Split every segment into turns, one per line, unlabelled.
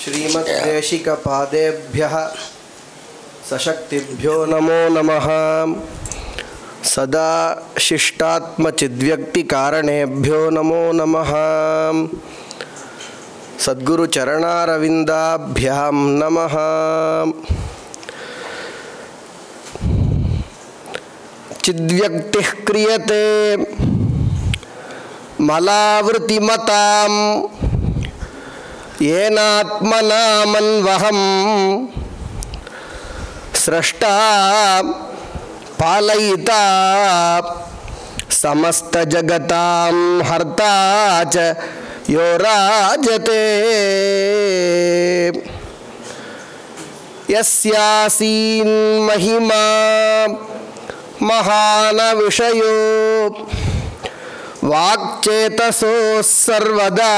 श्रीमद्देशिकपादेभ्यः सशक्तिभ्यो नमो नमः। सदा शिष्टात्मचिद्व्यक्तिकारणेभ्यो नमो नमः। सद्गुरुचरणारविन्दाभ्यां नमः। चिद्व्यक्तिः क्रियते मलावृतिमतां येनात्मना मन्वहं स्रष्टा पालयिता समस्तजगतां हर्ता च यो राजते। यस्यासीन् महिमा महान विषयो वाक्चेतसोः सर्वदा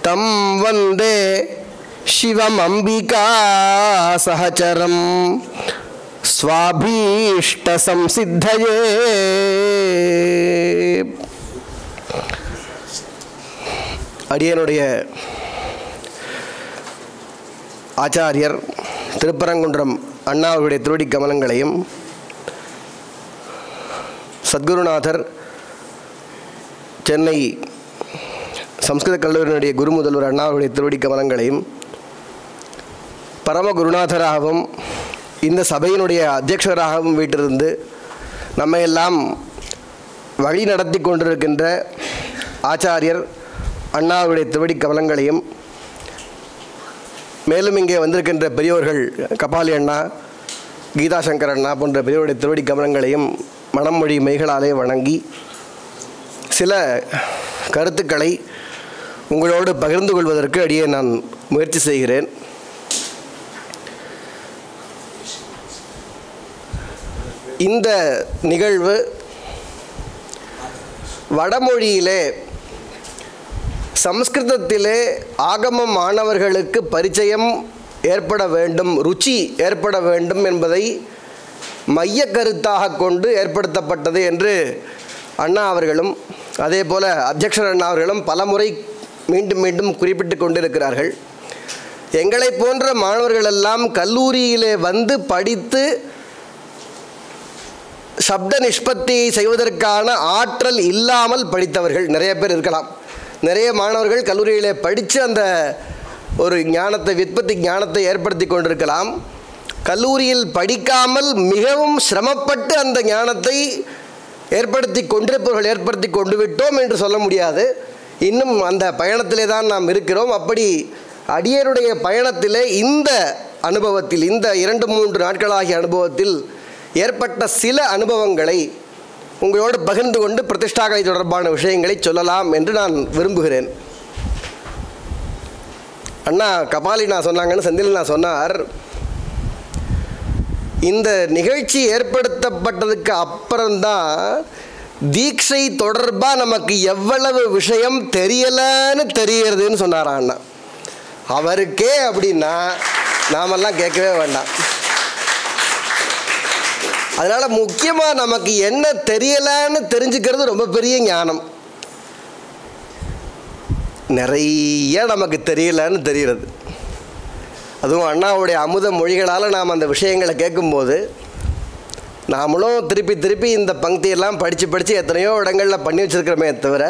तं वन्दे शिवमम्बिका सहचरं स्वाभीष्टसंसिद्धये। அடியனுடைய ஆச்சாரியர் திருப்பரங்குன்றம் அண்ணாவுடைய திருவடி கமலங்களையும் சத்குருநாதர் சென்னை சம்ஸ்கிருத கல்லூரியினுடைய குரு முதல்வர் அண்ணாவுடைய திருவடி கமலங்களையும் பரம குருநாதராகவும் இந்த சபையினுடைய அத்தியட்சராகவும் வீட்டிலிருந்து நம்மையெல்லாம் வழி நடத்தி கொண்டிருக்கின்ற ஆச்சாரியர் அண்ணாவுடைய திருவடி கமலங்களையும் மேலும் இங்கே வந்திருக்கின்ற பெரியோர்கள் கபாலி அண்ணா, கீதாசங்கர் அண்ணா போன்ற பெரியோருடைய திருவடி கமலங்களையும் மனமொழி மெய்களாலே வணங்கி சில கருத்துக்களை உங்களோடு பகிர்ந்து கொள்வதற்கு அடியே நான் முயற்சி செய்கிறேன். இந்த நிகழ்வு வடமொழியிலே சம்ஸ்கிருதத்திலே ஆகம மாணவர்களுக்கு பரிச்சயம் ஏற்பட வேண்டும், ருச்சி ஏற்பட வேண்டும் என்பதை மைய கருத்தாக கொண்டு ஏற்படுத்தப்பட்டது என்று அண்ணா அவர்களும் அதே போல் அத்தியக்ஷர் அண்ணா அவர்களும் பலமுறை மீண்டும் மீண்டும் குறிப்பிட்டு கொண்டிருக்கிறார்கள். எங்களை போன்ற மாணவர்களெல்லாம் கல்லூரியிலே வந்து படித்து சப்த நிஷ்பத்தியை செய்வதற்கான ஆற்றல் இல்லாமல் படித்தவர்கள் நிறைய பேர் இருக்கலாம். நிறைய மாணவர்கள் கல்லூரியிலே படித்து அந்த ஒரு ஞானத்தை, விற்பத்தி ஞானத்தை ஏற்படுத்தி கொண்டிருக்கலாம். கல்லூரியில் படிக்காமல் மிகவும் சிரமப்பட்டு அந்த ஞானத்தை ஏற்படுத்தி கொண்டிருப்பவர்கள் ஏற்படுத்தி கொண்டு விட்டோம் என்று சொல்ல முடியாது. இன்னும் அந்த பயணத்திலே தான் நாம் இருக்கிறோம். அப்படி அடியனுடைய பயணத்திலே இந்த அனுபவத்தில், இந்த 2-3 நாட்களாகிய அனுபவத்தில் ஏற்பட்ட சில அனுபவங்களை உங்களோடு பகிர்ந்து கொண்டு பிரதிஷ்டாகலை தொடர்பான விஷயங்களை சொல்லலாம் என்று நான் விரும்புகிறேன். அண்ணா கபாலி நான் சொன்னாங்கன்னு செந்தில் நான் சொன்னார், இந்த நிகழ்ச்சி ஏற்படுத்தப்பட்டதுக்கு அப்புறம்தான் தீட்சை தொடர்பாக நமக்கு எவ்வளவு விஷயம் தெரியலன்னு தெரிகிறதுன்னு சொன்னாரா அண்ணா. அவருக்கே அப்படின்னா நாமெல்லாம் கேட்கவே வேண்டாம். அதனால் முக்கியமாக நமக்கு என்ன தெரியலன்னு தெரிஞ்சுக்கிறது ரொம்ப பெரிய ஞானம். நிறைய நமக்கு தெரியலன்னு தெரிகிறது. அதுவும் அண்ணாவுடைய அமுத மொழிகளால் நாம் அந்த விஷயங்களை கேட்கும்போது நாமளும் திருப்பி திருப்பி இந்த பங்கியெல்லாம் படித்து எத்தனையோ இடங்களில் பண்ணி வச்சுருக்கிறோமே தவிர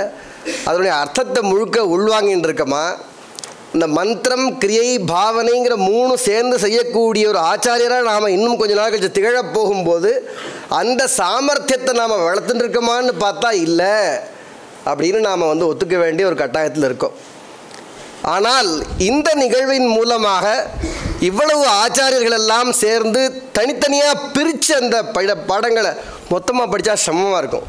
அதனுடைய அர்த்தத்தை முழுக்க உள்வாங்கின்னு இருக்கோமா? இந்த மந்திரம், கிரியை, பாவனைங்கிற 3 சேர்ந்து செய்யக்கூடிய ஒரு ஆச்சாரியராக நாம் இன்னும் கொஞ்ச நாள் கழிச்சு திகழப் போகும்போது அந்த சாமர்த்தியத்தை நாம் வளர்த்துட்டு இருக்கோமான்னு பார்த்தா இல்லை அப்படின்னு நாம் ஒத்துக்க வேண்டிய ஒரு கட்டாயத்தில் இருக்கோம். ஆனால் இந்த நிகழ்வின் மூலமாக இவ்வளவு ஆச்சாரியர்கள் எல்லாம் சேர்ந்து தனித்தனியாக பிரித்து அந்த பாடங்களை மொத்தமாக படித்தா சிரமமாக இருக்கும்.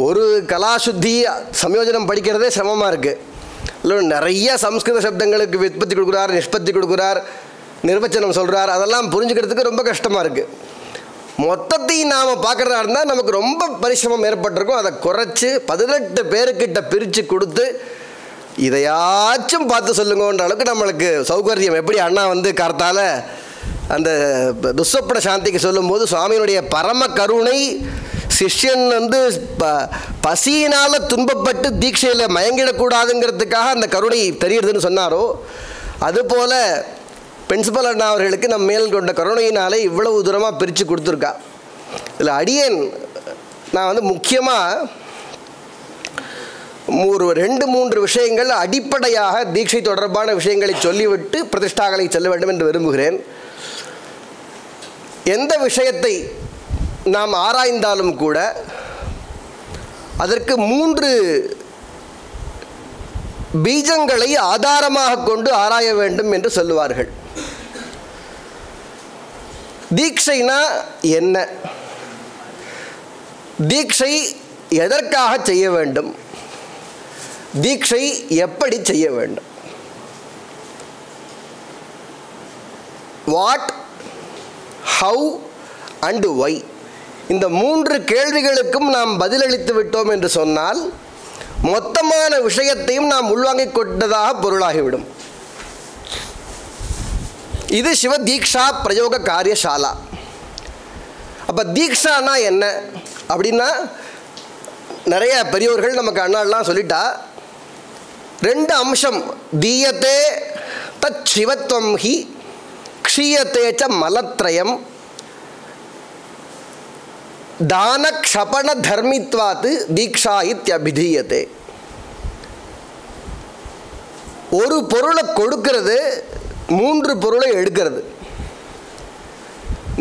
ஒரு கலாசுத்தி சம்யோஜனம் படிக்கிறதே சிரமமாக இருக்குது. இல்லை நிறைய சம்ஸ்கிருத சப்தங்களுக்கு விற்பத்தி கொடுக்குறார், நிஷ்பத்தி கொடுக்குறார், நிர்வச்சனம் சொல்கிறார். அதெல்லாம் புரிஞ்சுக்கிறதுக்கு ரொம்ப கஷ்டமாக இருக்குது. மொத்தத்தையும் நாம் பார்க்குறதா இருந்தால் நமக்கு ரொம்ப பரிசிரமம் ஏற்பட்டிருக்கும். அதை குறைச்சி 18 பேருக்கிட்ட பிரித்து கொடுத்து இதையாச்சும் பார்த்து சொல்லுங்கன்ற அளவுக்கு நம்மளுக்கு சௌகரியம். எப்படி அண்ணா கார்த்தால அந்த துஸ்வப்ன சாந்திக்கு சொல்லும்போது சுவாமியினுடைய பரம கருணை சிஷ்யன் வந்து பசியினால் துன்பப்பட்டு தீட்சையில் மயங்கிடக்கூடாதுங்கிறதுக்காக அந்த கருணை தெரியுதுன்னு சொன்னாரோ, அதுபோல் பிரின்சிபல் அண்ணா அவர்களுக்கு நம்ம மேல் கொண்ட கருணையினாலே இவ்வளவு தூரமாக பிரித்து கொடுத்துருக்கா. இதில் அடியேன் நான் வந்து முக்கியமாக ஒரு 2-3 விஷயங்கள் அடிப்படையாக தீட்சை தொடர்பான விஷயங்களை சொல்லிவிட்டு பிரதிஷ்டாக்களை செல்ல வேண்டும் என்று விரும்புகிறேன். எந்த விஷயத்தை நாம் ஆராய்ந்தாலும் கூட அதற்கு 3 பீஜங்களை ஆதாரமாக கொண்டு ஆராய வேண்டும் என்று சொல்லுவார்கள். தீட்சைனா என்ன? தீட்சை எதற்காக செய்ய வேண்டும்? தீட்சை எப்படி செய்ய வேண்டும்? வாட், ஹவு அண்ட் ஒய், இந்த 3 கேள்விகளுக்கும் நாம் பதிலளித்து விட்டோம் என்று சொன்னால் மொத்தமான விஷயத்தையும் நாம் உள்வாங்கிக் கொண்டதாக பொருளாகிவிடும். இது சிவ தீக்ஷா பிரயோக காரியசாலா. அப்போ தீக்ஷானா என்ன அப்படின்னா, நிறைய பெரியோர்கள் நமக்கு அண்ணாலாம் சொல்லிட்டா. 2 அம்சம், தீயத்தே தத் சிவத்வம் ஹி க்ஷீயத்தேச்ச மலத்ரயம் தான க்ஷபண தர்மித்வாத்து தீக்ஷா இத்யபிதீயத்தே. ஒரு பொருளை கொடுக்கிறது, 3 பொருளை எடுக்கிறது.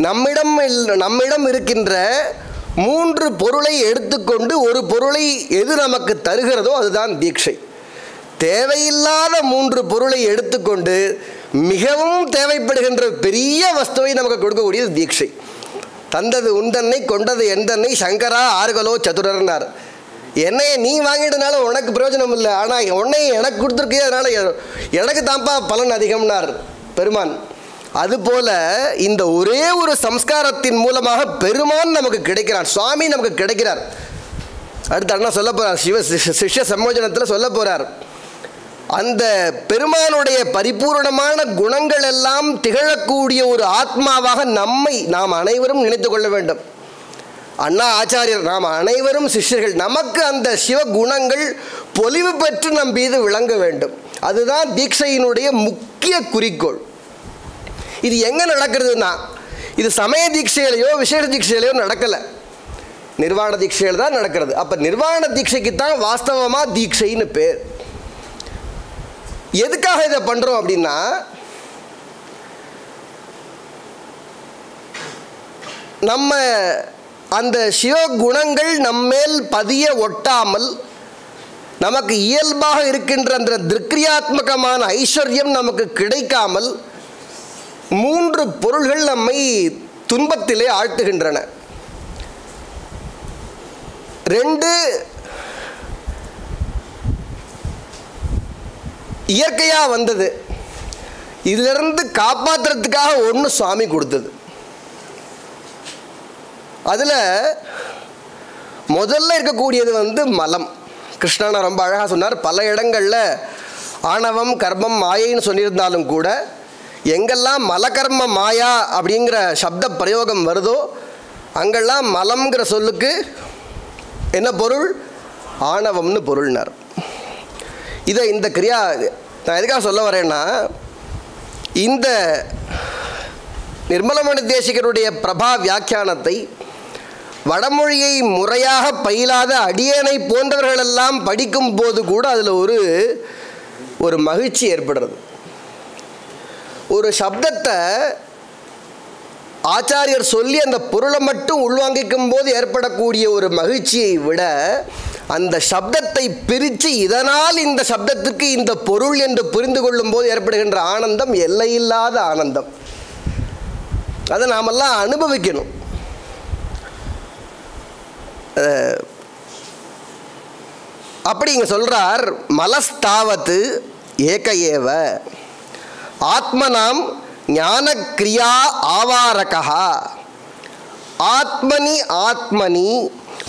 நம்மிடம் இருக்கின்ற 3 பொருளை எடுத்துக்கொண்டு ஒரு பொருளை எது நமக்கு தருகிறதோ அதுதான் தீட்சை. தேவையில்லாத 3 பொருளை எடுத்துக்கொண்டு மிகவும் தேவைப்படுகின்ற பெரிய வஸ்துவை நமக்கு கொடுக்கக்கூடியது தீட்சை. தந்தது உந்தன்னை கொண்டது எந்தன்னை சங்கரா ஆறுகளோ சதுரர்னார். என்னையை நீ வாங்கிட்டனால உனக்கு பிரயோஜனம் இல்லை, ஆனால் உன்னையை எனக்கு கொடுத்துருக்கே, அதனால் எனக்கு தான்ப்பா பலன் அதிகம்னார் பெருமான். அதுபோல் இந்த ஒரே ஒரு சம்ஸ்காரத்தின் மூலமாக பெருமான் நமக்கு கிடைக்கிறார், சுவாமி நமக்கு கிடைக்கிறார். அடுத்து அண்ணா சொல்ல போகிறார், சிஷ்ய சம்மோஜனத்தில் சொல்ல போகிறார். அந்த பெருமானுடைய பரிபூர்ணமான குணங்கள் எல்லாம் திகழக்கூடிய ஒரு ஆத்மாவாக நாம் அனைவரும் நினைத்து கொள்ள வேண்டும். அண்ணா ஆச்சாரியர், நாம் அனைவரும் சிஷ்யர்கள், நமக்கு அந்த சிவ குணங்கள் பொலிவு பெற்று நம் மீது விளங்க வேண்டும். அதுதான் தீட்சையினுடைய முக்கிய குறிக்கோள். இது எங்கே நடக்கிறதுனா, இது சமய தீட்சையிலையோ விசேஷ தீட்சையிலையோ நடக்கலை, நிர்வாண தீட்சையில் தான் நடக்கிறது. அப்போ நிர்வாண தீட்சைக்கு தான் வாஸ்தவமாக தீட்சைன்னு பேர். எதுக்காக இதை பண்ணுறோம் அப்படின்னா, நம்ம அந்த சிவகுணங்கள் நம்மேல் பதிய ஒட்டாமல் நமக்கு இயல்பாக இருக்கின்ற அந்த திருக்கிரியாத்மகமான ஐஸ்வர்யம் நமக்கு கிடைக்காமல் 3 பொருள்கள் நம்மை துன்பத்திலே ஆழ்த்துகின்றன. 2 இயற்கையாக வந்தது, இதிலிருந்து காப்பாற்றுறதுக்காக 1 சுவாமி கொடுத்தது. அதில் முதல்ல இருக்கக்கூடியது வந்து மலம். கிருஷ்ணனை ரொம்ப அழகாக சொன்னார். பல இடங்களில் ஆணவம் கர்மம் மாயைன்னு சொல்லியிருந்தாலும் கூட எங்கெல்லாம் மலகர்ம மாயா அப்படிங்கிற சப்த பிரயோகம் வருதோ அங்கெல்லாம் மலம்ங்கிற சொல்லுக்கு என்ன பொருள்? ஆணவம்னு பொருள்னார். இதை இந்த கிரியா நான் எதுக்காக சொல்ல வரேன்னா, இந்த நிர்மலமணி தேசிகருடைய பிரபா வியாக்கியானத்தை வடமொழியை முறையாக பயிலாத அடியேனை போன்றவர்களெல்லாம் படிக்கும் போது கூட அதில் ஒரு மகிழ்ச்சி ஏற்படுறது. ஒரு சப்தத்தை ஆச்சாரியர் சொல்லி அந்த பொருளை மட்டும் உள்வாங்கிக்கும் போது ஏற்படக்கூடிய ஒரு மகிழ்ச்சியை விட அந்த சப்தத்தை பிரித்து இதனால் இந்த சப்தத்துக்கு இந்த பொருள் என்று புரிந்து கொள்ளும் போது ஏற்படுகின்ற ஆனந்தம் எல்லையில்லாத ஆனந்தம். அதை நாமெல்லாம் அனுபவிக்கணும். அப்படி இங்கே சொல்கிறார், மலஸ்தாவத்து ஏக ஏவ ஆத்மனாம் ஞான கிரியா ஆவாரகா ஆத்மனி ஆத்மனி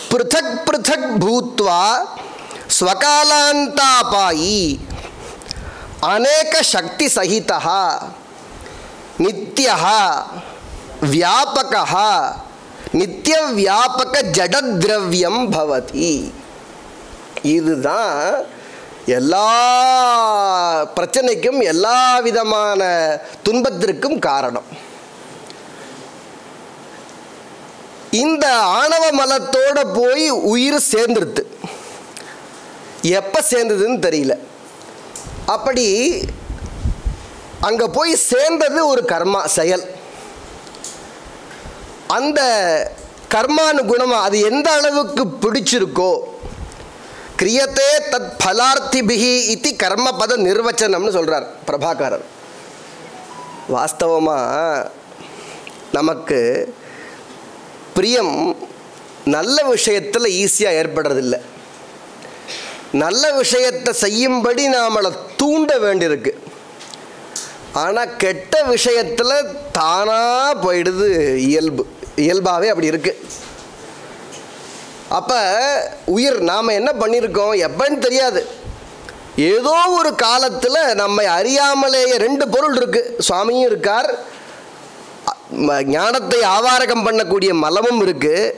பிருதக் பிருதக் பூத்வா ஸ்வகாலாந்தாபாயி அநேக சக்தி சகிதா நித்யஹ வியாபகஹ நித்திய வியாபக ஜடத்ரவியம் பவதி. இதுதான் எல்லா பிரச்சனைக்கும் எல்லா விதமான துன்பத்திற்கும் காரணம். இந்த ஆணவ மலத்தோட போய் உயிர் சேர்ந்துருது. எப்போ சேர்ந்ததுன்னு தெரியல. அப்படி அங்கே போய் சேர்ந்தது ஒரு கர்மா செயல். அந்த கர்மானுகுணமாக அது எந்த அளவுக்கு பிடிச்சிருக்கோ, கிரியத்தே தத் பலார்த்திபிஹி இத்தி கர்மபத நிர்வச்சனம்னு சொல்கிறார் பிரபாகரன். வாஸ்தவமாக நமக்கு பிரியம் நல்ல விஷயத்தில் ஈஸியாக ஏற்படுறதில்லை. நல்ல விஷயத்தை செய்யும்படி நாமளை தூண்ட வேண்டியிருக்கு. ஆனால் கெட்ட விஷயத்தில் தானாக போயிடுது. இயல்பாகவே அப்படி இருக்குது. அப்போ உயிர் நாம் என்ன பண்ணியிருக்கோம் எப்பன்னு தெரியாது. ஏதோ ஒரு காலத்தில் நம்மை அறியாமலேயே ரெண்டு பொருள் இருக்குது. சுவாமியும் இருக்கார், ஞானத்தை ஆவாரகம் பண்ணக்கூடிய மலமும் இருக்குது.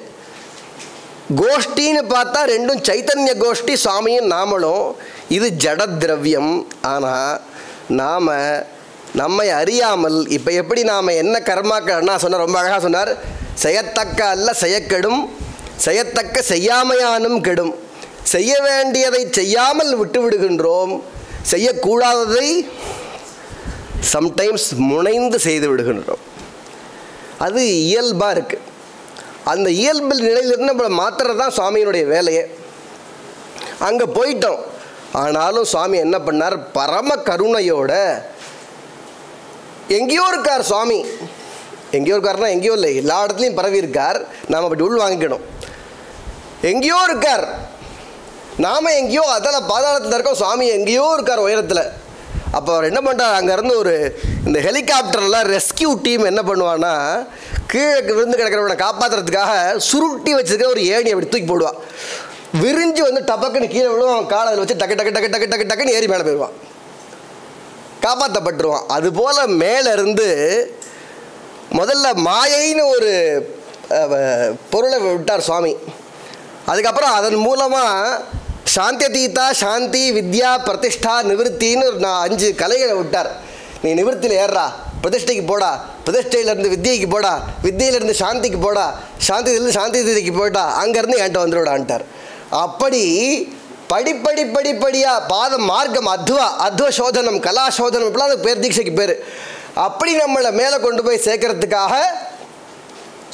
கோஷ்டின்னு பார்த்தா ரெண்டும் சைத்தன்ய கோஷ்டி, சுவாமியும் நாமளும். இது ஜட திரவியம். ஆனால் நாம் நம்மை அறியாமல் இப்போ எப்படி நாம் என்ன கர்மாக்கள் அண்ணா சொன்னார், ரொம்ப அழகாக சொன்னார். செய்யத்தக்க அல்ல செய்யக்கெடும், செய்யத்தக்க செய்யாமையானும் கெடும். செய்ய வேண்டியதை செய்யாமல் விட்டு விடுகின்றோம், செய்யக்கூடாததை சம்டைம்ஸ் முனைந்து செய்து விடுகின்றோம். அது இயல்பாக இருக்குது. அந்த இயல்பு நிலையிலிருந்து நம்மளை மாற்றுறது தான் சுவாமியினுடைய வேலையே. அங்கே போயிட்டோம். ஆனாலும் சுவாமி என்ன பண்ணார், பரம கருணையோட எங்கேயோ இருக்கார் சுவாமி. எங்கேயோ இருக்காருன்னா எங்கேயோ இல்லை, எல்லா இடத்துலையும் பரவி இருக்கார். நாம் அப்படி உள் வாங்கிக்கணும். எங்கேயோ இருக்கார், நாம் எங்கேயோ அதில் பாதாளத்தில் இருக்கோம், சுவாமி எங்கேயோ இருக்கார் உயரத்தில். அப்போ அவர் என்ன பண்ணுறார், அங்கேருந்து ஒரு இந்த ஹெலிகாப்டர்லாம் ரெஸ்கியூ டீம் என்ன பண்ணுவான்னா, கீழே விழுந்து கிடக்கிறவனை காப்பாற்றுறதுக்காக சுருட்டி வச்சுருக்க ஒரு ஏணி அப்படி தூக்கி போடுவான். விரிஞ்சு வந்து டபக்குன்னு கீழே விழுவும். அவன் காலை அதில் வச்சு டக்கு டக்கு டக்கு டக்கு டக்கு டக்குன்னு ஏறி மேலே போயிடுவான், காப்பாற்றப்பட்டுருவான். அதுபோல் மேலேருந்து முதல்ல மாயைன்னு ஒரு பொருளை விட்டார் சுவாமி. அதுக்கப்புறம் அதன் மூலமாக சாந்தியதீதா, சாந்தி, வித்யா, பிரதிஷ்டா, நிவர்த்தின்னு ஒரு 5 கலைகளை விட்டார். நீ நிவர்த்தியில் ஏறா, பிரதிஷ்டைக்கு போடா, பிரதிஷ்டையிலேருந்து வித்தியைக்கு போடா, வித்தியிலேருந்து சாந்திக்கு போடா, சாந்தியிலேருந்து சாந்தி தீதிக்கு போயிட்டா, அங்கேருந்து என்கிட்ட வந்துவிடான்ட்டார். அப்படி படிப்படியாக பாதம் மார்க்கம் அத்வ சோதனம், கலா சோதனம், இப்படிலாம் அது பேர், தீட்சைக்கு பேர். அப்படி நம்மளை மேலே கொண்டு போய் சேர்க்கறதுக்காக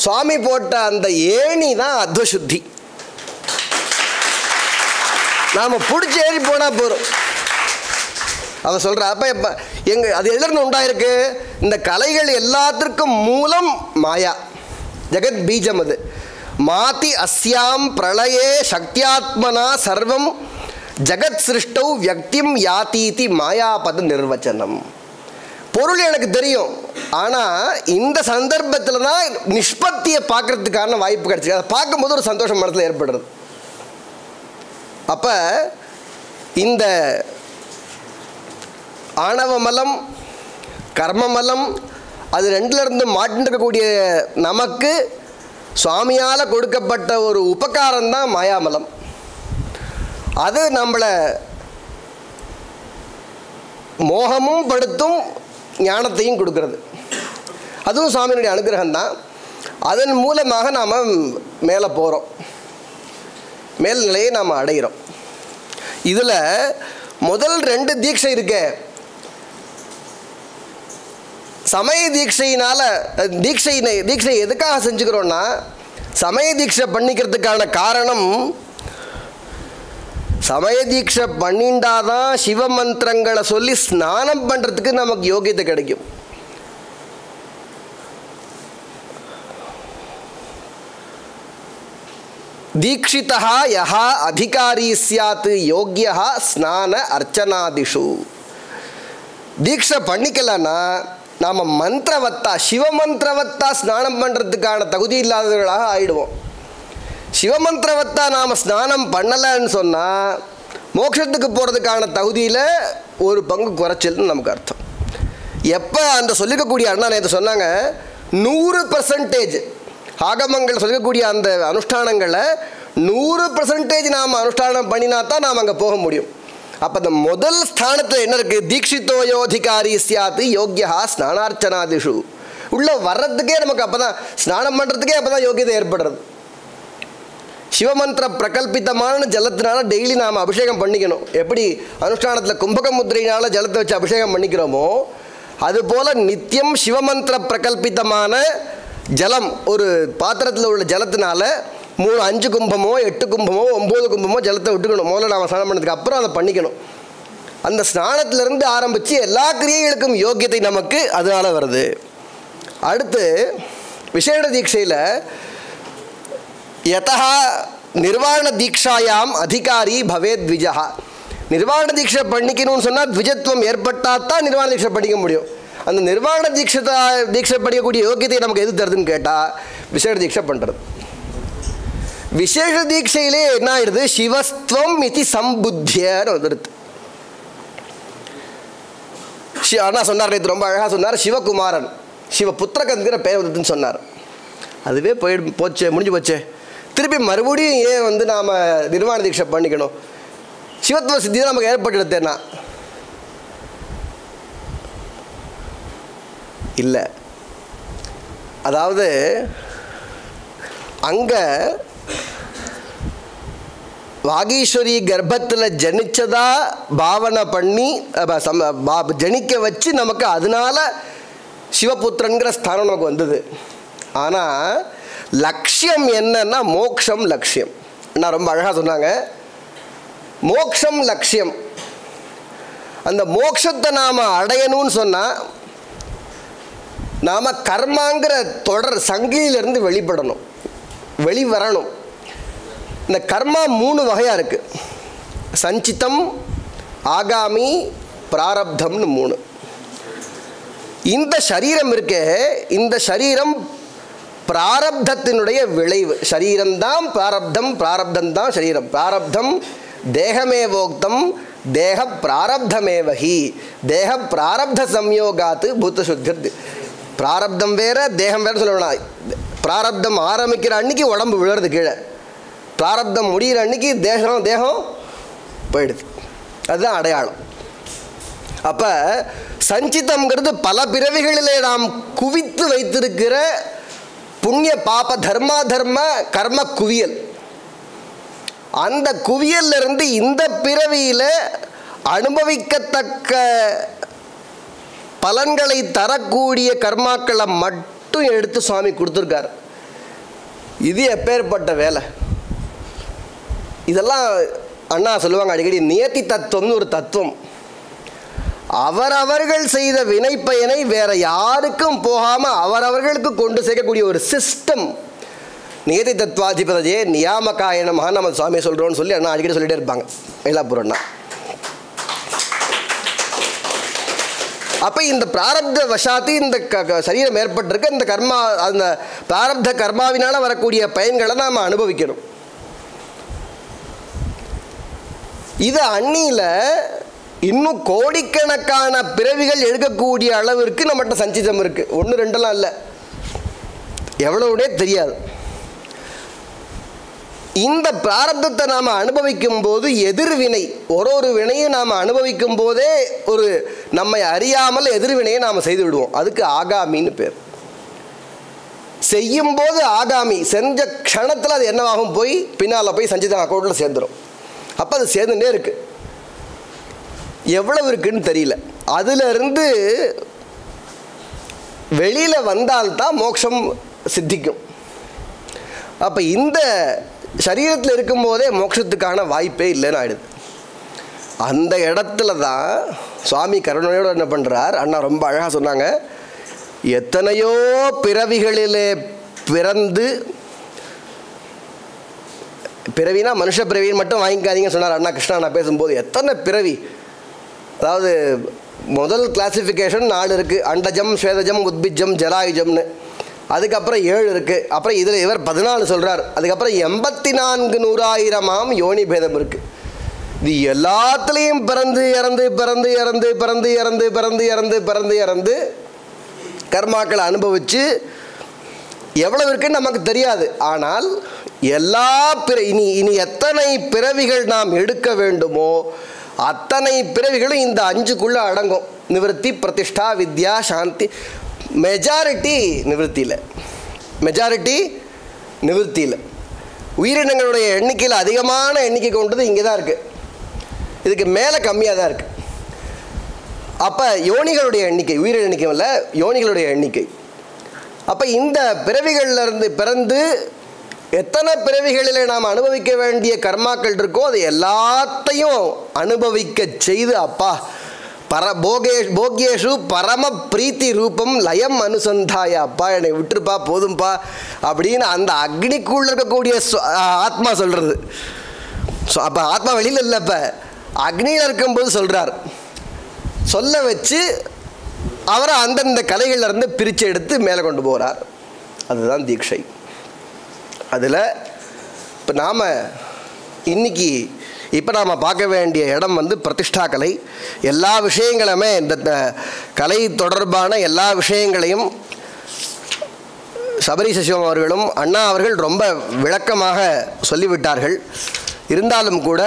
சுவாமி போட்ட அந்த ஏணி தான் அத்வசுத்தி. நாம் பிடிச்சி ஏறி போனால் போகிறோம். அவன் சொல்கிற அப்போ எப்போ அது எதிர்ந்து உண்டாயிருக்கு. இந்த கலைகள் எல்லாத்திற்கும் மூலம் மாயா, ஜெகத் பீஜம். அது மாதி அஸ்யாம் பிரளயே சக்தியாத்மனா சர்வம் ஜகத் சிருஷ்டௌ வியக்திம் யாத்தீதி மாயாபத நிர்வச்சனம். பொருள் எனக்கு தெரியும், ஆனால் இந்த சந்தர்ப்பத்தில் தான் நிஷ்பத்தியை பார்க்கறதுக்கான வாய்ப்பு கிடச்சிருக்கு. அதை பார்க்கும்போது ஒரு சந்தோஷம் மனசில் ஏற்படுறது. அப்போ இந்த ஆணவமலம், கர்மமலம், அது ரெண்டுலேருந்து மாட்டிருக்கக்கூடிய நமக்கு சுவாமியால் கொடுக்கப்பட்ட ஒரு உபகாரம்தான் மாயாமலம். அது நம்மளை மோகமும் படுத்தும், ஞானத்தையும் கொடுக்கறது. அதுவும் சுவாமியினுடைய அனுகிரகம்தான். அதன் மூலமாக நாம் மேலே போகிறோம், மேல்நிலையை நாம் அடைகிறோம். இதில் முதல் 2 தீட்சை இருக்கே, சமய தீட்சையினால் தீட்சை எதுக்காக செஞ்சுக்கிறோன்னா, சமய தீட்சை பண்ணிக்கிறதுக்கான காரணம், சமய தீட்சை பண்ணிண்டாதான் சிவ மந்திரங்களை சொல்லி ஸ்நானம் பண்ணுறதுக்கு நமக்கு யோகியத்தை கிடைக்கும். தீட்சிதா யஹா அதிகாரி ஸ்யாத் யோக்யா ஸ்நான அர்ச்சனாதிஷு. தீட்சை பண்ணிக்கலன்னா நாம் மந்திரவத்தா, சிவமந்திரவத்தா ஸ்நானம் பண்ணுறதுக்கான தகுதி இல்லாதவர்களாக ஆயிடுவோம். சிவமந்திரவத்தா நாம் ஸ்நானம் பண்ணலைன்னு சொன்னால் மோட்சத்துக்கு போகிறதுக்கான தகுதியில் ஒரு பங்கு குறைச்சல்னு நமக்கு அர்த்தம். எப்போ அந்த சொல்லிக்கக்கூடிய அண்ணா நேற்று சொன்னாங்க, 100% ஆகமங்கள் சொல்லக்கூடிய அந்த அனுஷ்டானங்களை 100% நாம் அனுஷ்டானம் பண்ணினா தான் நாம் அங்கே போக முடியும். அப்போ அந்த முதல் ஸ்தானத்தில் என்ன இருக்குது? தீட்சிதோயோதிகாரி சியாத்து யோக்கியா ஸ்நானார்ச்சனாதிஷு. உள்ளே வர்றதுக்கே நமக்கு அப்போ தான் ஸ்நானம் பண்ணுறதுக்கே அப்போ தான் யோக்கியதை ஏற்படுறது. சிவமந்திர பிரகல்பித்தமான ஜலத்தினால டெய்லி நாம் அபிஷேகம் பண்ணிக்கணும். எப்படி அனுஷ்டானத்தில் கும்பக முத்திரையினால் ஜலத்தை வச்சு அபிஷேகம் பண்ணிக்கிறோமோ அதுபோல் நித்தியம் சிவமந்திர பிரகல்பித்தமான ஜலம் ஒரு பாத்திரத்தில் உள்ள ஜலத்தினால 5 கும்பமோ 8 கும்பமோ 9 கும்பமோ ஜலத்தை விட்டுக்கணும். முதல்ல நாம் ஸ்நானம் பண்ணதுக்கு அப்புறம் அதை பண்ணிக்கணும். அந்த ஸ்நானத்திலிருந்து ஆரம்பித்து எல்லா கிரியைகளுக்கும் யோக்கியத்தை நமக்கு அதனால் வருது. அடுத்து விசேஷ தீட்சையில் யதா நிர்வாண தீட்சாயாம் அதிகாரி பவேத் த்விஜா. நிர்வாண தீட்சை பண்ணிக்கணும்னு சொன்னால் த்விஜத்துவம் ஏற்பட்டால் தான் நிர்வாண தீட்சை பண்ணிக்க முடியும். அந்த நிர்வாண தீட்சை படிக்கக்கூடிய யோக்கியத்தை நமக்கு எது தருதுன்னு கேட்டால் விசேஷ தீட்சை பண்ணுறது. விசேஷ தீட்சையிலே என்ன ஆயிடுது? சிவஸ்துவம் இது சம்புத்தியன்னு வந்துடுது. அண்ணா சொன்னார், நேற்று ரொம்ப அழகாக சொன்னார், சிவகுமாரன் சிவபுத்திரகங்கிற பெயர் வந்துதுன்னு சொன்னார். அதுவே போச்சே, முடிஞ்சு போச்சே. திருப்பி மறுபடியும் ஏன் நாம் நிர்வாண தீட்சை பண்ணிக்கணும்? சிவத்துவ சித்தி தான் நமக்கு ஏற்பட்டுடுத்தேன்னா இல்லை. அதாவது அங்கே வாகீஸ்வரி கர்ப்பத்தில் ஜனிச்சதா பாவனை பண்ணி ஜனிக்க வச்சு நமக்கு அதனால சிவபுத்திரங்கிற ஸ்தானம் நமக்கு வந்தது. ஆனால் லட்சியம் என்னன்னா மோக்ஷம் லட்சியம். நான் ரொம்ப அழகாக சொன்னாங்க, மோக்ஷம் லட்சியம். அந்த மோக்ஷத்தை நாம் அடையணும்னு சொன்னால் நாம் கர்மாங்கிற தொடர் சங்கிலிருந்து வெளிவரணும். இந்த கர்மா 3 வகையாக இருக்குது. சஞ்சிதம், ஆகாமி, பிராரப்தம்னு 3. இந்த சரீரம் இருக்கே, இந்த சரீரம் பிராரப்தத்தினுடைய விளைவு. சரீரம்தான் பிராரப்தம், பிராரப்தம்தான் சரீரம். பிராரப்தம் தேகமேவோக்தம் தேக பிராரப்தமேவஹி தேக பிராரப்த சம்யோகாத்து பூத்தசுத்தி. பிராரப்தம் வேற தேகம் வேறு சொல்லணும். பிராரப்தம் ஆரம்பிக்கிற அன்னைக்கு உடம்பு விழுறது கீழே, பிராரப்தம் முடிகிற அன்னைக்கு தேகம் போயிடுது. அதுதான் அடையாளம். அப்போ சஞ்சிதம்ங்கிறது பல பிறவிகளிலே நாம் குவித்து வைத்திருக்கிற புண்ணிய பாப தர்ம கர்ம குவியல். அந்த குவியலிருந்து இந்த பிறவியில் அனுபவிக்கத்தக்க பலன்களை தரக்கூடிய கர்மாக்களை மட்டும் எடுத்து சுவாமி கொடுத்துருக்கார். இது எப்பேற்பட்ட வேலை! இதெல்லாம் அண்ணா சொல்லுவாங்க அடிக்கடி, நியதி தத்துவம்னு ஒரு தத்துவம். அவரவர்கள் செய்த வினைப்பயனை வேற யாருக்கும் போகாமல் அவரவர்களுக்கு கொண்டு சேர்க்கக்கூடிய ஒரு சிஸ்டம். நியதி தத்வாதிபதே நியாமகாயனமாக நம்ம சுவாமி சொல்கிறோன்னு சொல்லி அண்ணா அடிக்கடி சொல்லிகிட்டே இருப்பாங்க மயிலாப்பூர் அண்ணா. அப்போ இந்த பிராரப்த வசாத்தி இந்த சரீரம் ஏற்பட்டிருக்க இந்த கர்மா, அந்த பிராரப்த கர்மாவினால் வரக்கூடிய பயன்களை நாம் அனுபவிக்கணும். இது அன்னியில் இன்னும் கோடிக்கணக்கான பிறவிகள் எடுக்கக்கூடிய அளவிற்கு நம்மகிட்ட சஞ்சிதம் இருக்குது. 1 2 இல்லை, எவ்வளவுனே தெரியாது. இந்த பிராரப்தத்தை நாம் அனுபவிக்கும் போது எதிர்வினை, ஒரு வினையும் நாம் அனுபவிக்கும் போதே ஒரு நம்மை அறியாமல் எதிர்வினையை நாம் செய்து விடுவோம். அதுக்கு ஆகாமின்னு பேர். செய்யும்போது ஆகாமி, செஞ்ச க்ஷணத்தில் அது என்னவாகும், போய் பின்னால் போய் சஞ்சித அக்கௌண்ட்டில் சேர்ந்துடும். அப்போ அது சேர்ந்துட்டே இருக்குது. எவ்வளவு இருக்குன்னு தெரியல. அதிலிருந்து வெளியில் வந்தால்தான் மோட்சம் சித்திக்கும். அப்போ இந்த சரீரத்தில் இருக்கும்போதே மோட்சத்துக்கான வாய்ப்பே இல்லைன்னு ஆயிடுது. அந்த இடத்துல தான் சுவாமி கருணையோடு என்ன பண்ணுறார், அண்ணா ரொம்ப அழகாக சொன்னாங்க, எத்தனையோ பிறவிகளிலே பிறந்து, பிறவினா மனுஷ பிறவின்னு மட்டும் வாங்கிக்காதீங்கன்னு சொன்னார் அண்ணா கிருஷ்ணா நான் பேசும்போது. எத்தனை பிறவி! அதாவது முதல் கிளாசிஃபிகேஷன் 4 இருக்குது. அண்டஜம், ஸ்வேதஜம், உத்பிஜம், ஜலாயுஜம்னு. அதுக்கப்புறம் 7 இருக்குது. அப்புறம் இதில் இவர் 14 சொல்கிறார். அதுக்கப்புறம் 84,100,000 யோனி பேதம் இருக்குது. இது எல்லாத்துலேயும் பிறந்து இறந்து பிறந்து இறந்து பிறந்து இறந்து பிறந்து இறந்து பிறந்து இறந்து கர்மாக்களை அனுபவித்து எவ்வளவு இருக்குன்னு நமக்கு தெரியாது. ஆனால் எல்லா இனி எத்தனை பிறவிகள் நாம் எடுக்க வேண்டுமோ அத்தனை பிறவிகளும் இந்த 5க்குள்ளே அடங்கும். நிவர்த்தி, பிரதிஷ்டா, வித்யா, சாந்தி. மெஜாரிட்டி நிவர்த்தியில். உயிரினங்களுடைய எண்ணிக்கையில் அதிகமான எண்ணிக்கை கொண்டது இங்கே தான் இருக்குது. இதுக்கு மேலே கம்மியாக தான் இருக்குது. அப்போ யோனிகளுடைய எண்ணிக்கை, உயிரின எண்ணிக்கை இல்லை, யோனிகளுடைய எண்ணிக்கை. அப்போ இந்த பிறவிகளிலிருந்து பிறந்து எத்தனை பிறவிகளில் நாம் அனுபவிக்க வேண்டிய கர்மாக்கள் இருக்கோ அது எல்லாத்தையும் அனுபவிக்க செய்து அப்பா போக்யேஷு பரம பிரீத்தி ரூபம் லயம் அனுசந்தாய, அப்பா என்னை விட்டுருப்பா போதும்பா அப்படின்னு அந்த அக்னிக்குள்ள இருக்கக்கூடிய ஆத்மா சொல்கிறது. அப்போ ஆத்மா வெளியில் இல்லை, இப்போ அக்னியில் இருக்கும்போது சொல்கிறார். சொல்ல வச்சு அவரை அந்தந்த கலைகளிலிருந்து பிரித்து எடுத்து மேலே கொண்டு போகிறார். அதுதான் தீட்சை. அதில் இப்போ நாம் இன்னைக்கு நாம் பார்க்க வேண்டிய இடம் பிரதிஷ்டா கலை. எல்லா விஷயங்களுமே இந்த கலை தொடர்பான எல்லா விஷயங்களையும் சபரி சசிவம் அவர்களும் அண்ணா அவர்கள் ரொம்ப விளக்கமாக சொல்லிவிட்டார்கள். இருந்தாலும் கூட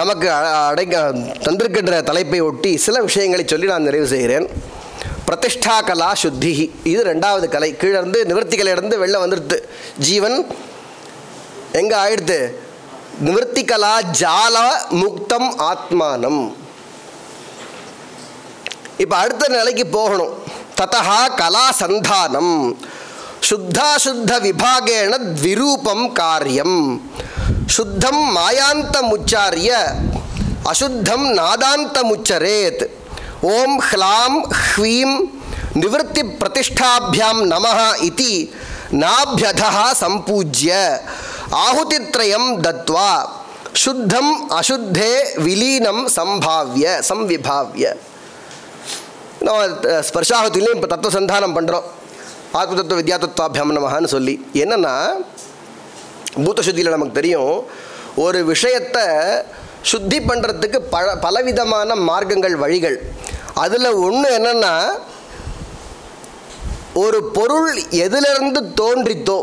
நமக்கு தந்திருக்கின்ற தலைப்பை ஒட்டி சில விஷயங்களை சொல்லி நான் நிறைவு செய்கிறேன். பிரதிஷ்டா கலா சுத்தி, இது 2வது கலை. கீழே இருந்து நிவர்த்தி கலையிலிருந்து வெளில வந்துடுது. ஜீவன் எங்கே ஆயிடுது? நிவர்த்தி கலா ஜால முக்தம் ஆத்மானம். இப்போ அடுத்த நிலைக்கு போகணும். ததா கலா சந்தானம் சுத்தாசுத்த விபாகேன த்விரூபம் காரியம். சுத்தம் மாயாந்தமுச்சாரிய அசுத்தம் நாதாந்தமுச்சரேத். ஓம் ஹ்லாம் ஹ்வீம் நிவர்த்தி பிரதிஷ்டாபியாம் நமஹ இதி நாபியதஹ சம்பூஜ்ய ஆஹுதித்ரயம் தத்வா சுத்தம் அசுத்தே விலீனம் சம்விபாவ்ய. நம்ம ஸ்பர்ஷாகுதிலையும் இப்போ தத்துவ சந்தானம் பண்ணுறோம். ஆத்ம தத்துவ வித்யா தத்துவாபியாம் நமஹான்னு சொல்லி. என்னென்னா பூத்த சுத்தியில் நமக்கு தெரியும், ஒரு விஷயத்தை சுத்தி பண்ணுறதுக்கு பலவிதமான மார்க்கங்கள், வழிகள். அதில் ஒன்று என்னென்னா, ஒரு பொருள் எதிலிருந்து தோன்றித்தோ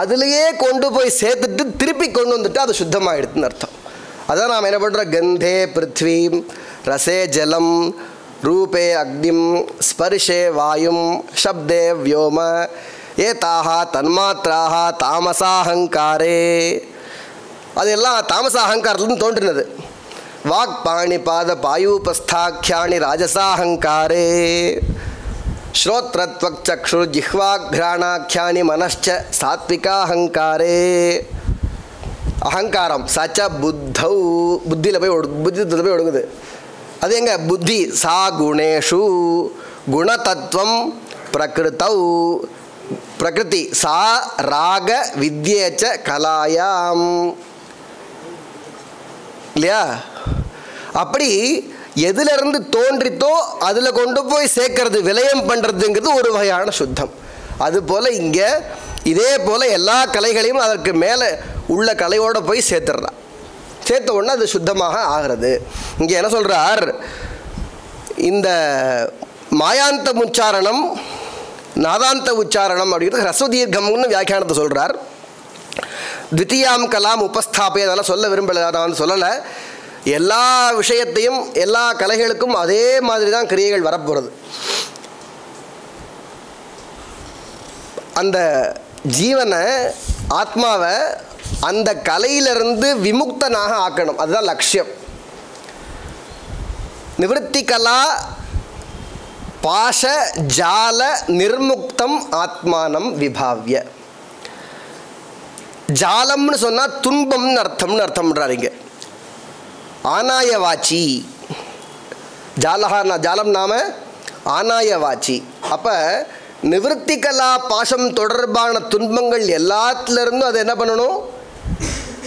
அதுலேயே கொண்டு போய் சேர்த்துட்டு திருப்பி கொண்டு வந்துட்டு அது சுத்தமாகிடுதுன்னு அர்த்தம். அதான் நாம் என்ன பண்ணுறோம்? கந்தே பிருத்வீம், ரசே ஜலம், ரூபே அக்னிம், ஸ்பர்ஷே வாயும், சப்தே வியோம, ஏதாக தன்மாத்திராக தாமசாஹங்காரே. அதெல்லாம் தாமச அகங்காரத்துலேருந்து தோன்றினது. வாக் பாணி பாத பாயூபஸ்தாக்கியானி ராஜசாஹங்காரே. ஸ்ரோத்ரத்வக் சக்ஷு ஜிஹ்வாக்ராணாக்கியானி மனಶ್ಚ சாத்விகாஹங்காரே. அகங்காரம் சச்ச புத்தௌ, புத்தியில் போய் ஒடுங்குது. அது எங்க புத்தி? சா குணேஷு குணதத்துவம் பிரகிருத்தௌ. பிரகிருதி சா ராக வித்யேச்ச கலாயாம், இல்லையா? அப்படி எதிலிருந்து தோன்றித்தோ அதில் கொண்டு போய் சேர்க்கறது, விலயம் பண்ணுறதுங்கிறது ஒரு வகையான சுத்தம். அதுபோல் இங்கே இதே போல் எல்லா கலைகளையும் அதற்கு மேலே உள்ள கலையோடு போய் சேர்த்துடுறா. சேர்த்த உடனே அது சுத்தமாக ஆகிறது. இங்கே என்ன சொல்கிறார்? இந்த மாயாந்த உச்சாரணம், நாதாந்த உச்சாரணம் அப்படிங்கிறது ஹ்ரஸ்வதீர்க்கம்னு வியாக்கியானத்தை சொல்கிறார். த்விதீயாம் கலாம் உபஸ்தாபே, அதெல்லாம் சொல்ல விரும்பலை, நான் சொல்லலை. எல்லா விஷயத்தையும் எல்லா கலைகளுக்கும் அதே மாதிரி தான் கிரியைகள் வரப்போகிறது. அந்த ஜீவனை, ஆத்மாவை அந்த கலையிலிருந்து விமுக்தனாக ஆக்கணும். அதுதான் லட்சியம். நிவர்த்தி கலா பாஷ ஜால நிர்முக்தம் ஆத்மானம் விபாவ்ய. ஜாலம்னு சொன்னால் துன்பம்னு அர்த்தம் பண்ணுறாரு இங்கே. ஆனாயவாச்சி ஜாலஹா, ஜாலம் நாம ஆனாயவாச்சி. அப்போ நிவர்த்தி கலா பாசம் தொடர்பான துன்பங்கள் எல்லாத்துலேருந்தும் அதை என்ன பண்ணணும்?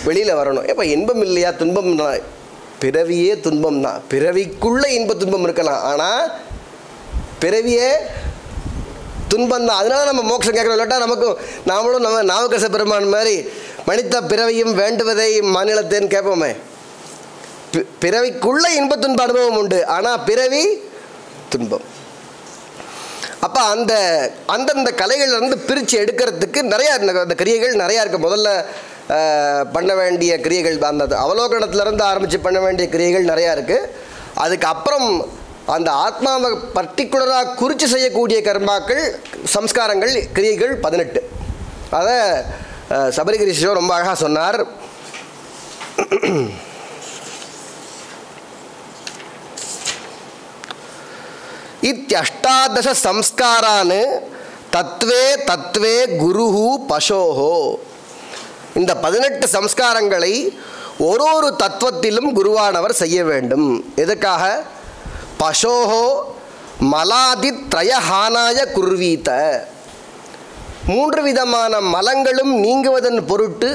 வெளியில் வரணும். எப்போ இன்பம் இல்லையா? துன்பம் தான். பிறவியே துன்பம் தான். பிறவிக்குள்ளே இன்ப துன்பம் இருக்கலாம், ஆனால் பிறவியே துன்பம் தான். அதனால நம்ம மோட்சம் கேட்குறோம். இல்லாட்டா நமக்கும் நாமளும் நம்ம நாவுக்கரச பெருமான் மாதிரி மனித பிறவியும் வேண்டுவதை மாநிலத்தேன்னு கேட்போமே. பிறவிக்குள்ளே இன்ப துன்ப அனுபவம் உண்டு, ஆனால் பிறவி துன்பம். அப்போ அந்தந்த கலைகள்லேருந்து பிரித்து எடுக்கிறதுக்கு நிறையா அந்த கிரியைகள் நிறையா இருக்குது. முதல்ல பண்ண வேண்டிய கிரியைகள் அந்த அவலோகனத்திலேருந்து ஆரம்பித்து பண்ண வேண்டிய கிரியைகள் நிறையா இருக்குது. அதுக்கப்புறம் அந்த ஆத்மாவை பர்டிகுலராக குறித்து செய்யக்கூடிய கர்மாக்கள், சம்ஸ்காரங்கள், கிரியைகள் 18. அதை சபரிகிரி சிவம் ரொம்ப அழகாக சொன்னார். இத்தியஷ்டாதச சம்ஸ்காரான் தத்வே தத்வே குருஹு பசோஹோ. இந்த 18 சம்ஸ்காரங்களை ஒரு தத்துவத்திலும் குருவானவர் செய்ய வேண்டும். எதுக்காக? பசோஹோ மலாதித்ரயஹானாய குர்வீத. 3 விதமான மலங்களும் நீங்குவதன் பொருட்டு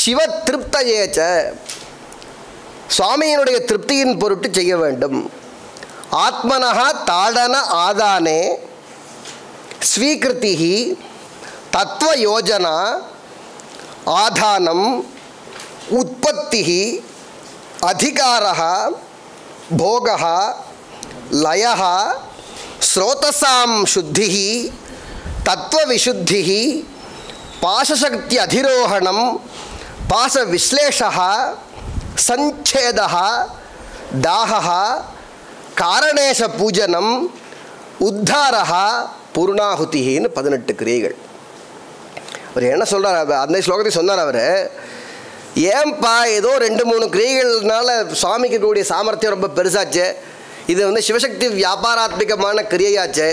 சிவ திருப்தயேச்ச, சுவாமியினுடைய திருப்தியின் பொருட்டு செய்ய வேண்டும். ஆத்மனஹா தாடன ஆதானே ஸ்வீகிருதிஹி தத்வயோஜனா ஆதானம் உற்பத்திஹி அதிகாரஹ போகஹ லயஹ ஸ்ரோதசாம் சுத்திஹி தத்வவிசுத்திஹி பாசசக்தி அதிரோஹணம் பாசவிஸ்லேஷஹ சஞ்சேதஹ தாஹஹ காரணேஷ பூஜனம் உத்தாரஹா பூர்ணாகுதின்னு 18 கிரியைகள். அவர் என்ன சொல்கிறார்? அந்த ஸ்லோகத்தை சொன்னார் அவர். ஏன்பா ஏதோ 2-3 கிரியைகள்னால சுவாமிக்கு கூடிய சாமர்த்தியம் ரொம்ப பெருசாச்சு, இது சிவசக்தி வியாபாராத்மிகமான கிரியையாச்சு,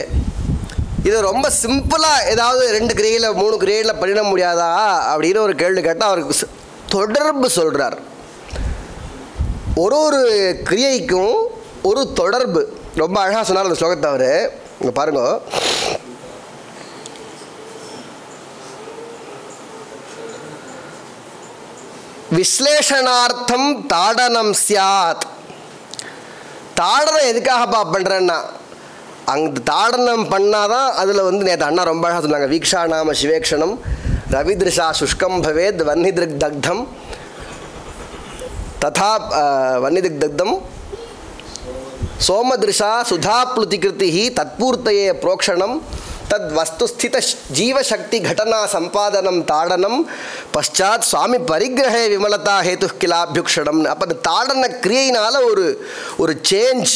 இது ரொம்ப சிம்பிளாக ஏதாவது 2 கிரியையில் 3 கிரியையில் பண்ணிட முடியாதா அப்படின்னு ஒரு கேள்வி கேட்டால் அவருக்கு தொடர்பு சொல்கிறார். ஒரு கிரியைக்கும் ஒரு தொடர்பு ரொம்ப அழகாக சொன்னார் அந்த ஸ்லோகத்தை அவர். இங்கே பாருங்க, விஸ்லேஷனார்த்தம் தாடனம் சியாத். தாடனம் எதுக்காகப்பா பண்ணுறேன்னா, அங்கே தாடனம் பண்ணாதான் அதில் நேற்று அண்ணா ரொம்ப அழகாக சொன்னாங்க. வீக்ஷா நாம சிவேக்ஷணம் ரவிதிருஷா சுஷ்கம் பவேத் வன்னிதிருக் தக்தம் ததா வன்னிதிருக் தக்தம் சோமதிருஷா சுதாப்ளுதிகிருதி தத்பூர்த்தையே புரோக்ஷணம் தத் வஸ்துஸ்தித ஜீவசக்தி கடனா சம்பாதனம் தாடனம் பஷாத் சுவாமி பரிகிரகே விமலதா ஹேது கிலாபியுக்ஷணம். அப்போ அந்த தாடன கிரியையினால் ஒரு சேஞ்ச்,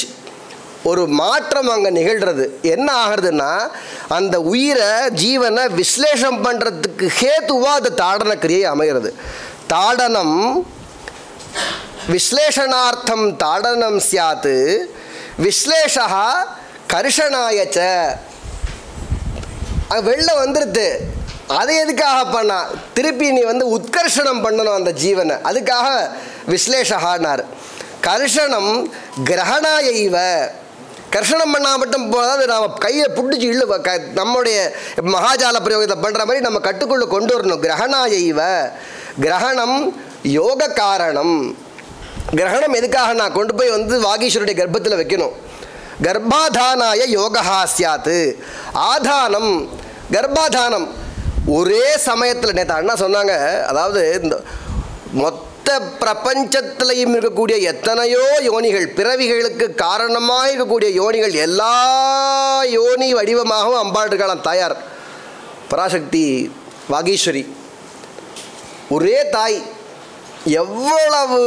ஒரு மாற்றம் அங்கே நிகழ்கிறது. என்ன ஆகிறதுனா, அந்த உயிரை ஜீவனை விஸ்லேஷம் பண்ணுறதுக்கு ஹேத்துவாக அந்த தாடன கிரியை அமைகிறது. தாடனம் விஸ்லேஷனார்த்தம் தாடனம் சியாத் விஸ்லேஷா கர்ஷனாயச்ச. வெளில வந்துடுது, அதை எதுக்காக பண்ணா? திருப்பி நீ உத்கர்ஷணம் பண்ணணும் அந்த ஜீவனை, அதுக்காக விஸ்லேஷானார். கர்ஷனம் கிரகணாயைவ. கர்ஷனம் பண்ணால் மட்டும் போதாது, நாம் கையை பிடிச்சி நம்முடைய மகாஜால பிரயோகத்தை பண்ணுற மாதிரி நம்ம கட்டுக்குள்ளே கொண்டு வரணும். கிரகணாயைவ. கிரகணம் யோக காரணம். கிரகணம் எதுக்காக? நான் கொண்டு போய் வாகீஸ்வருடைய கர்ப்பத்தில் வைக்கணும். கர்ப்பாதானாய யோகா சியாத். ஆதானம் கர்ப்பாதானம் ஒரே சமயத்தில். நேற்று அண்ணா சொன்னாங்க, அதாவது இந்த மொத்த பிரபஞ்சத்திலையும் இருக்கக்கூடிய எத்தனையோ யோனிகள், பிறவிகளுக்கு காரணமாக இருக்கக்கூடிய யோனிகள், எல்லா யோனி வடிவமாகவும் அம்பாள் இருக்கலாம். தாயார் பராசக்தி வாகீஸ்வரி ஒரே தாய். எவ்வளவு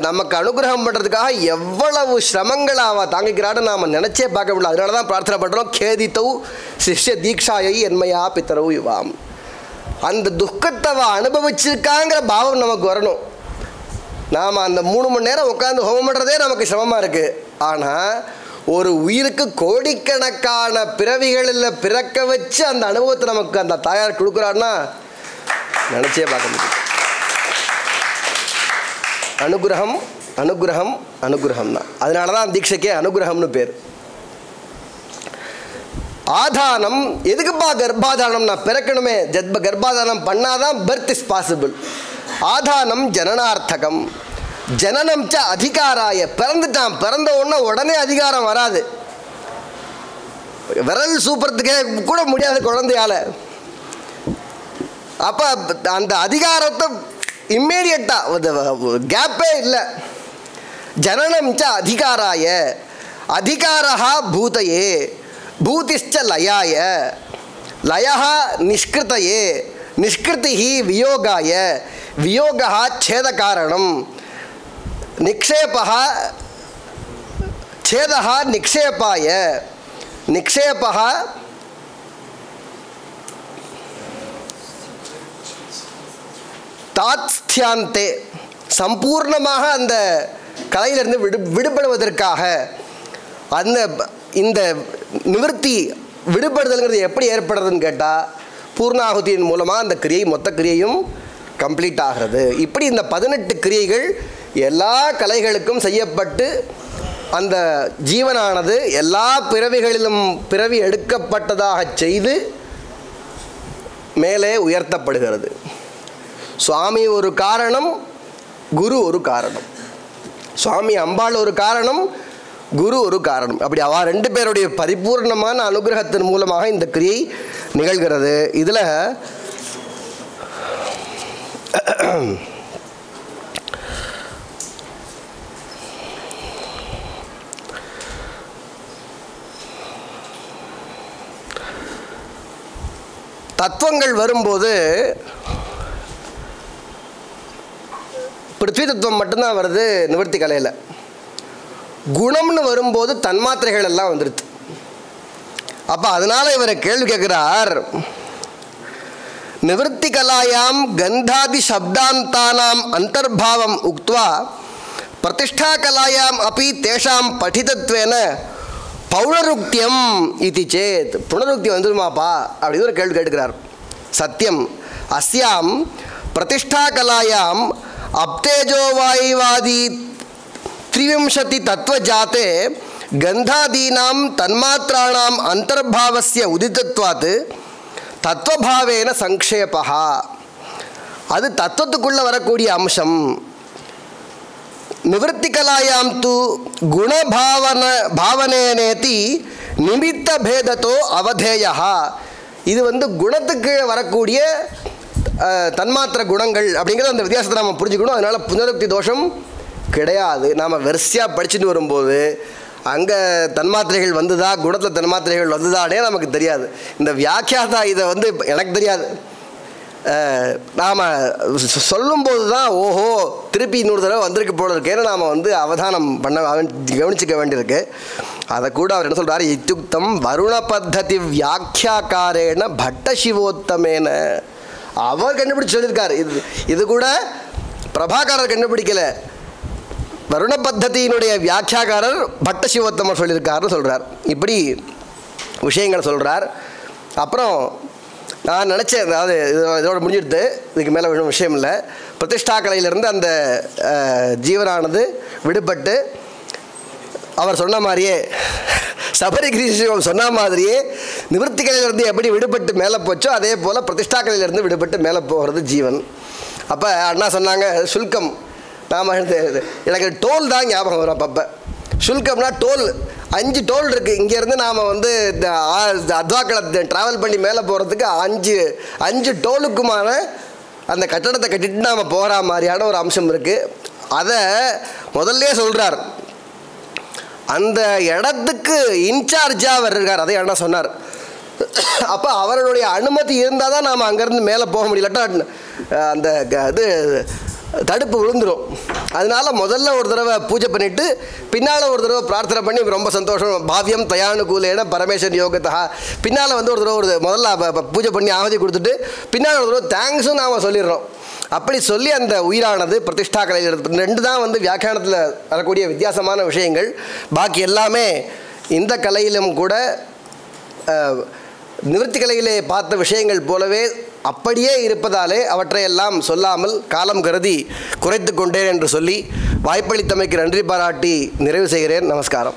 நமக்கு அனுகிரகம் பண்ணுறதுக்காக எவ்வளவு சிரமங்களை அவள் தாங்கிக்கிறான்னு நாம் நினச்சே பார்க்க முடியல. அதனால தான் பிரார்த்தனை பண்ணுறோம், கேதித்தவு சிஷ்ய தீக்ஷாயை என்மையா பித்தரவு யுவாம். அந்த துக்கத்தை அனுபவிச்சிருக்காங்கிற பாவம் நமக்கு வரணும். நாம் அந்த 3 மணி நேரம் உட்காந்து ஹோமம் பண்ணுறதே நமக்கு சிரமமாக இருக்குது. ஆனால் ஒரு உயிருக்கு கோடிக்கணக்கான பிறவிகளில் பிறக்க வச்சு அந்த அனுபவத்தை நமக்கு அந்த தாயார் கொடுக்குறான்னா நினச்சே பார்க்க முடியும். அனுகிரகம் அனுகிரகம் அனுகிரகம் தான். அதனால தான் தீட்சைக்கே அனுகிரகம்னு பேர். ஆதானம் எதுக்குப்பா? கர்ப்பாதானம். நான் பிறக்கணுமே, கர்ப்பாதானம் பண்ணாதான் பர்த் இஸ் பாசிபிள். ஆதானம் ஜனனார்த்தகம். ஜனனம் ச அதிகாராய. பிறந்துட்டான், பிறந்த உடனே அதிகாரம் வராது. விரல் சூப்பறதுக்கே கூட முடியாது குழந்தையால். அப்போ அந்த அதிகாரத்தை இம்மீடியட்டாக கேப்பே இல்லை. ஜனனம் ச அதிகாராய. அதிகாரா பூதையே. பூதிஷ்ச லயாய, லயः நிஷ்கிருதயே, நிஷ்கிருதிஹி வியோகாய, வியோகः சேதகாரணம், நிக்ஷேபः சேதः நிக்ஷேபாய, நிக்ஷேபः தாத்ஸ்தியாந்தே, சம்பூர்ணமாக அந்த கலையிலிருந்து விடுபடுவதற்காக அந்த இந்த நிவர்த்தி விடுபடுதல்ங்கிறது எப்படி ஏற்படுறதுன்னு கேட்டால் பூர்ணாகுதியின் மூலமாக அந்த கிரியை மொத்த கிரியையும் கம்ப்ளீட் ஆகிறது. இப்படி இந்த 18 கிரியைகள் எல்லா கலைகளுக்கும் செய்யப்பட்டு அந்த ஜீவனானது எல்லா பிறவிகளிலும் பிறவி எடுக்கப்பட்டதாக செய்து மேலே உயர்த்தப்படுகிறது. சுவாமி ஒரு காரணம், குரு ஒரு காரணம். சுவாமி அம்பாள் ஒரு காரணம், குரு ஒரு காரணம். அப்படி அவ 2 பேருடைய பரிபூர்ணமான அனுகிரகத்தின் மூலமாக இந்த கிரியை நிகழ்கிறது. இதில் தத்துவங்கள் வரும்போது பிருத்வி தத்துவம் மட்டும்தான் வருது நிவர்த்தி கலையில். குணம்னு வரும்போது தன்மாத்திரைகள் எல்லாம் வந்துடுது. அப்போ அதனால் இவரை கேள்வி கேட்குறார், நிவர்த்தி கலாயாம் கந்தாதி சப்தாந்தானாம் அந்தர்பாவம் உக்த்வா பிரதிஷ்டா கலாயாம் அப்படி தேஷாம் படிதத்வேன பௌனருக்தியம் இது சேத். புனருக்தி வந்துடுமாப்பா அப்படின்னு ஒரு கேள்வி கேட்கிறார். சத்தியம் அஸ்யாம் பிரதிஷ்டா கலாயாம் அப்தேஜோவாயுவாதி 3 தத்துவஜாத்தே கந்தாதீனாம் தன்மாத்ராணாம் அந்தர்பாவஸ்ய உதிதத்வாத் தத்துவபாவேன சங்கேபா. அது தத்துவத்துக்குள்ளே வரக்கூடிய அம்சம். நிவர்த்தி கலாயாம் து குணபாவனேனேதி நிமித்த பேதத்தோ அவதேயா. இது குணத்துக்கு வரக்கூடிய தன்மாத்திர குணங்கள் அப்படிங்கிறது அந்த வித்தியாசத்தை நாம் புரிஞ்சுக்கணும். அதனால் புனருக்தி தோஷம் கிடையாது. நாம் வரிசையாக படிச்சுட்டு வரும்போது அங்கே தன்மாத்திரைகள் வந்துதா, குணத்தில் தன்மாத்திரைகள் வந்துதானே நமக்கு தெரியாது. இந்த வியாக்கியாதா இதை எனக்கு தெரியாது. நாம் சொல்லும்போது தான் ஓஹோ திருப்பி இன்னொரு தடவை வந்திருக்கு போல இருக்கேன்னு நாம் அவதானம் கவனிச்சிக்க வேண்டியிருக்கு. அதை கூட அவர் என்ன சொல்கிறார், இத்துக்தம் வருண பத்ததி வியாக்கியாக்காரேன பட்ட சிவோத்தமேன. அவர் கண்டுபிடிச்சு சொல்லியிருக்கார். இது கூட பிரபாகரர் கண்டுபிடிக்கலை, வருண பத்ததியினுடைய வியாக்கியாக்காரர் பட்ட சிவோத்தமர் சொல்லியிருக்காருன்னு சொல்கிறார். இப்படி விஷயங்கள் சொல்கிறார். அப்புறம் நான் நினச்சேன், அதாவது இதோட முடிஞ்சிடுது, இதுக்கு மேலே வேணும் விஷயம் இல்லை. பிரதிஷ்டா கலையிலேருந்து அந்த ஜீவனானது விடுபட்டு அவர் சொன்ன மாதிரியே சபரிகிரீஷம் சொன்ன மாதிரியே நிவர்த்தி கலையிலேருந்து எப்படி விடுபட்டு மேலே போச்சோ அதே போல் பிரதிஷ்டா கலையிலேருந்து விடுபட்டு மேலே போகிறது ஜீவன். அப்போ அண்ணா சொன்னாங்க சுல்கம். நாம் எனக்கு டோல் தான் ஞாபகம் வரும் அப்பப்போ. சுல்கம்னா டோல், 5 டோல் இருக்குது. இங்கேருந்து நாம் அத்வாக்களை ட்ராவல் பண்ணி மேலே போகிறதுக்கு 5 டோலுக்குமான அந்த கட்டடத்தை கட்டிட்டு நாம் போகிற மாதிரியான ஒரு அம்சம் இருக்குது. அதை முதல்ல சொல்கிறார். அந்த இடத்துக்கு இன்சார்ஜாக அவர் இருக்கார், அதை அண்ணா சொன்னார். அப்போ அவருடைய அனுமதி இருந்தால் தான் நாம் அங்கேருந்து மேலே போக முடியலட்டா அந்த இது தடுப்பு விழுந்துடும். அதனால் முதல்ல ஒரு தடவை பூஜை பண்ணிவிட்டு பின்னால் ஒரு தடவை பிரார்த்தனை பண்ணி ரொம்ப சந்தோஷம் பாவியம் தயானுகூலேன பரமேஸ்வரன் யோகத்தா பின்னால் ஒரு தடவை முதல்ல பூஜை பண்ணி ஆவதி கொடுத்துட்டு பின்னால் ஒரு தடவை தேங்க்ஸும் நாம் சொல்லிடுறோம். அப்படி சொல்லி அந்த உயிரானது பிரதிஷ்டா கலையில் 2 தான் வியாக்கியானத்தில் வரக்கூடிய வித்தியாசமான விஷயங்கள். பாக்கி எல்லாமே இந்த கலையிலும் கூட நிவர்த்தி கலையிலே பார்த்த விஷயங்கள் போலவே அப்படியே இருப்பதாலே அவற்றையெல்லாம் சொல்லாமல் காலம் கருதி குறைத்து கொண்டேன் என்று சொல்லி வாய்ப்பளித்தமைக்கு நன்றி பாராட்டி நிறைவு செய்கிறேன். நமஸ்காரம்.